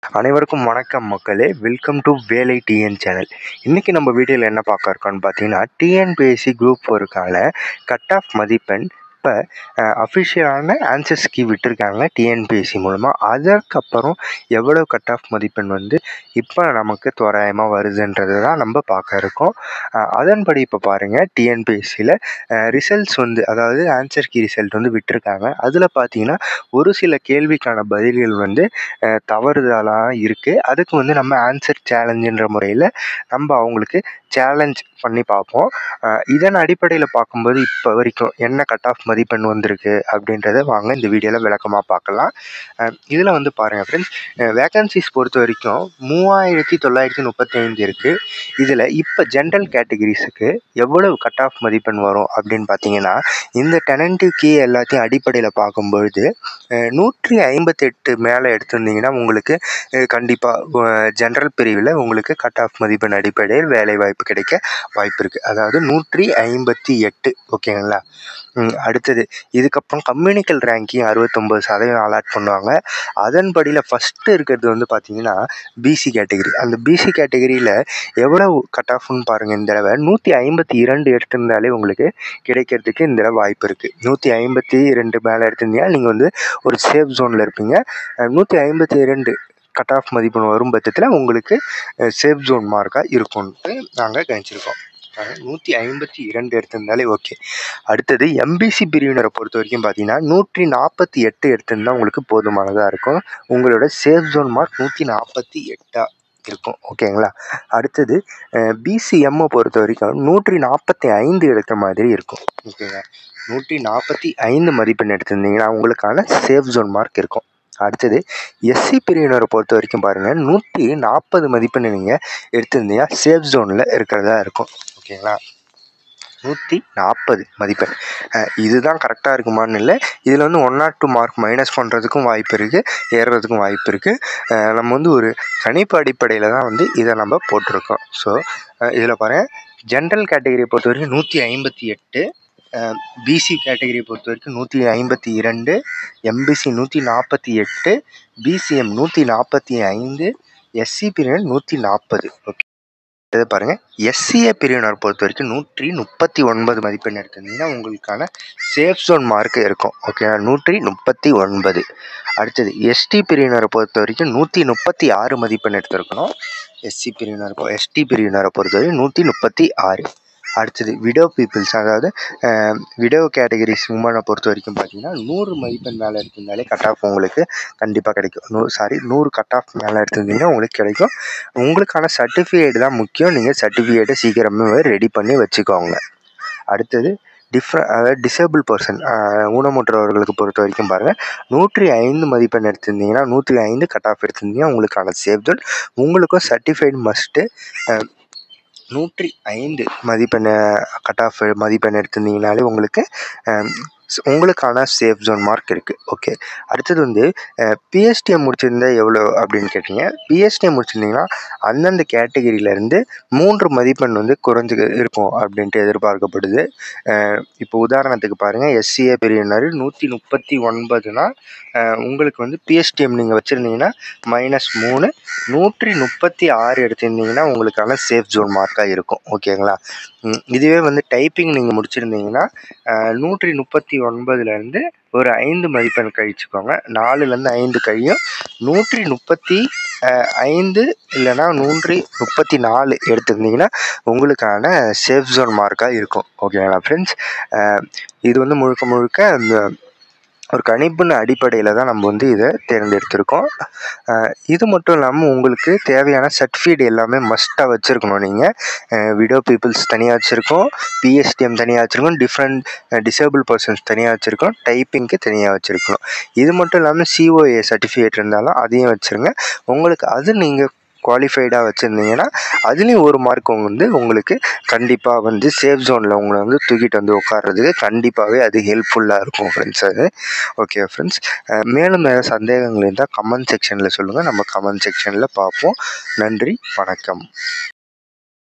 அனைவருக்கும் வணக்கம் மக்களே. வெல்கம் டு வேலை டிஎன் சேனல். இன்றைக்கி நம்ம வீடியோவில் என்ன பார்க்க இருக்கோன்னு பார்த்தீங்கன்னா, டிஎன்பிஎஸ்சி குரூப் 4க்கான கட் ஆஃப் மதிப்பெண் இப்போ அஃபிஷியலான ஆன்சர்ஸ் கீ விட்டுருக்காங்க டிஎன்பிஎஸ்சி மூலமாக. அதற்கப்புறம் எவ்வளோ கட் ஆஃப் மதிப்பெண் இப்போ நமக்கு தோராயமாக வருதுன்றது தான் நம்ம பார்க்க இருக்கோம். அதன்படி இப்போ பாருங்கள், டிஎன்பிஎஸ்சியில் ரிசல்ட்ஸ் அதாவது ஆன்சர் கீ ரிசல்ட் விட்டுருக்காங்க. அதில் பார்த்தீங்கன்னா ஒரு சில கேள்விக்கான பதில்கள் தவறுதலாக இருக்குது. அதுக்கு நம்ம ஆன்சர் சேலஞ்சுன்ற முறையில் நம்ம அவங்களுக்கு சேலஞ்ச் பண்ணி பார்ப்போம். இதன் அடிப்படையில் பார்க்கும்போது இப்போ வரைக்கும் என்ன கட் ஆஃப் மதிப்பெண் வந்திருக்கு அப்படின்றத வாங்க இந்த வீடியோவில் விளக்கமாக பார்க்கலாம். இதில் பாருங்கள் ஃப்ரெண்ட்ஸ், வேக்கன்சிஸ் பொறுத்த வரைக்கும் 3935 இருக்குது. இதில் இப்போ ஜென்ரல் கேட்டகிரிஸுக்கு எவ்வளவு கட் ஆஃப் மதிப்பெண் வரும் அப்படின்னு பார்த்தீங்கன்னா, இந்த டெனன்டிவ் கீ எல்லாத்தையும் அடிப்படையில் பார்க்கும்பொழுது 158 மேலே எடுத்திருந்தீங்கன்னா உங்களுக்கு கண்டிப்பாக ஜென்ரல் பிரிவில் உங்களுக்கு கட் ஆஃப் மதிப்பெண் அடிப்படையில் வேலை வாய்ப்பு கிடைக்க வாய்ப்பு இருக்குது. அதாவது 158, ஓகேங்களா. அடுத்தது இதுக்கப்புறம் கம்யூனிக்கல் ரேங்கிங் 69% அலாட் பண்ணுவாங்க. அதன்படியில் ஃபஸ்ட்டு இருக்கிறது பார்த்தீங்கன்னா பிசி கேட்டகிரி. அந்த பிசி கேட்டகிரியில் எவ்வளவு கட் ஆஃப்னு பாருங்கள். இந்த தடவை 152 எடுத்திருந்தாலே உங்களுக்கு கிடைக்கிறதுக்கு இந்த தடவை வாய்ப்பு இருக்குது. 152 மேலே எடுத்திருந்தீங்கன்னா நீங்கள் ஒரு சேஃப் ஜோனில் இருப்பீங்க. 152 கட் ஆஃப் மதிப்பெண் வரும் பட்சத்தில் உங்களுக்கு சேஃப் ஜோன் மார்க்காக இருக்கும்ன்ட்டு நாங்கள் கணிச்சிருக்கோம். 152 எடுத்திருந்தாலே ஓகே. அடுத்தது எம்பிசி பிரிவினரை பொறுத்த வரைக்கும் பார்த்தீங்கன்னா 148 எடுத்திருந்தால் உங்களுக்கு போதுமானதாக இருக்கும். உங்களோட சேஃப் ஜோன் மார்க் 148 இருக்கும், ஓகேங்களா. அடுத்தது பிசிஎம்மை பொறுத்த வரைக்கும் 145 எடுத்த மாதிரி இருக்கும், ஓகேங்க. 145 மதிப்பெண் எடுத்திருந்தீங்கன்னா உங்களுக்கான சேஃப் ஜோன் மார்க் இருக்கும். அடுத்தது எஸ்சி பிரிவினரை பொறுத்த வரைக்கும் பாருங்கள், 140 மதிப்பெண் நீங்கள் எடுத்திருந்தீங்கன்னா சேஃப் ஜோனில் இருக்கிறதா இருக்கும், ஓகேங்களா. 140 மதிப்பெண் இதுதான் கரெக்டாக இருக்குமான்னு இல்லை. இதில் 1 or 2 மார்க் மைனஸ் பண்ணுறதுக்கும் வாய்ப்பு இருக்குது, ஏறுறதுக்கும் வாய்ப்பு இருக்குது. நம்ம ஒரு கணிப்பு அடிப்படையில் தான் இதை நம்ம போட்டிருக்கோம். ஸோ இதில் பாருங்கள், ஜென்ரல் கேட்டகரியை பொறுத்த வரைக்கும் 158, பிசி கேட்டகரியை பொறுத்த வரைக்கும் 152, எம்பிசி 148, பிசிஎம் 145, எஸ்சி பிரிவினர் 140, ஓகே. இதை பாருங்கள், எஸ்சிஏ பிரிவினர் பொறுத்த வரைக்கும் 139 மதிப்பெண் எடுத்திருந்தீங்கன்னா உங்களுக்கான சேஃப் ஜோன் மார்க்கு இருக்கும், ஓகே. 139. அடுத்தது எஸ்டி பிரிவினரை பொறுத்த வரைக்கும் 136 மதிப்பெண் எடுத்திருக்கணும். எஸ்டி பிரிவினரை பொறுத்த வரைக்கும் 136. அடுத்தது விடோ பீப்புள்ஸ், அதாவது விடோ கேட்டகரிஸ் உமனை பொறுத்த வரைக்கும் பார்த்தீங்கன்னா 100 மதிப்பெண் மேலே எடுத்திருந்தாலே கட் ஆஃப் உங்களுக்கு கண்டிப்பாக கிடைக்கும். 100 கட் ஆஃப் மேலே எடுத்திருந்தீங்கன்னா உங்களுக்கு கிடைக்கும். உங்களுக்கான சர்டிஃபிகேட் தான் முக்கியம். நீங்கள் சர்டிஃபிகேட்டை சீக்கிரமே ரெடி பண்ணி வச்சுக்கோங்க. அடுத்தது அதாவது டிசேபிள் பர்சன், ஊனமுற்றவர்களுக்கு பொறுத்த வரைக்கும் பாருங்கள், 105 மதிப்பெண் எடுத்திருந்தீங்கன்னா 105 கட் ஆஃப் எடுத்திருந்தீங்கன்னா உங்களுக்கான சேஃப் ஜோன். உங்களுக்கும் சர்டிஃபைடு மஸ்ட்டு 105 மதிப்பெண் கட் ஆஃப் மதிப்பெண் எடுத்திருந்தீங்கனாலே உங்களுக்கான சேஃப் ஜோன் மார்க் இருக்குது, ஓகே. அடுத்தது பிஎஸ்டிஎம் முடிச்சிருந்தா எவ்வளோ அப்படின்னு கேட்டிங்க. பிஎஸ்டிஎம் முடிச்சிருந்தீங்கன்னா அந்தந்த கேட்டகிரியிலேருந்து 3 மதிப்பெண் குறைஞ்சி இருக்கும் அப்படின்ட்டு எதிர்பார்க்கப்படுது. இப்போ உதாரணத்துக்கு பாருங்கள், எஸ்சிஏ பிரிவினர் 139னா உங்களுக்கு பிஎஸ்டிஎம் நீங்கள் வச்சுருந்தீங்கன்னா -3, 136 எடுத்திருந்தீங்கன்னா உங்களுக்கான சேஃப் ஜோன் மார்க்காக இருக்கும், ஓகேங்களா. இதுவே டைப்பிங் நீங்கள் முடிச்சிருந்தீங்கன்னா 139லேருந்து ஒரு 5 மதிப்பெண் கழிச்சுக்கோங்க. 4லேருந்து 5 கழியும் 135 இல்லைனா 134 எடுத்திருந்தீங்கன்னா உங்களுக்கான சேஃப் ஜோன் மார்க்காக இருக்கும், ஓகேங்களா ஃப்ரெண்ட்ஸ். இது முழுக்க அந்த ஒரு கணிப்பின் அடிப்படையில் தான் நம்ம இதை தேர்ந்தெடுத்திருக்கோம். இது மட்டும் இல்லாமல் உங்களுக்கு தேவையான சர்டிஃபிகேட் எல்லாமே மஸ்ட்டாக வச்சுருக்கணும். நீங்கள் விடோ பீப்புள்ஸ் தனியாக வச்சுருக்கோம், பிஎஸ்டிஎம் தனியாக வச்சுருக்கோம், டிஃப்ரெண்ட் டிசேபிள் பர்சன்ஸ் தனியாக வச்சுருக்கோம், டைப்பிங்க்கு தனியாக வச்சுருக்கணும். இது மட்டும் இல்லாமல் சிஓஏ சர்டிஃபிகேட் இருந்தாலும் அதையும் வச்சுருங்க. உங்களுக்கு அது நீங்கள் குவாலிஃபைடாக வச்சுருந்தீங்கன்னா அதுலேயும் 1 மார்க் உங்களுக்கு கண்டிப்பாக சேஃப் ஜோனில் உங்களை தூக்கிட்டு உட்கார்றதுக்கு கண்டிப்பாகவே அது ஹெல்ப்ஃபுல்லாக இருக்கும் ஃப்ரெண்ட்ஸ். அது ஓகே ஃப்ரெண்ட்ஸ். மேலும் ஏதாவது சந்தேகங்கள் இருந்தால் கமெண்ட் செக்ஷனில் சொல்லுங்கள், நம்ம கமெண்ட் செக்ஷனில் பார்ப்போம். நன்றி, வணக்கம்.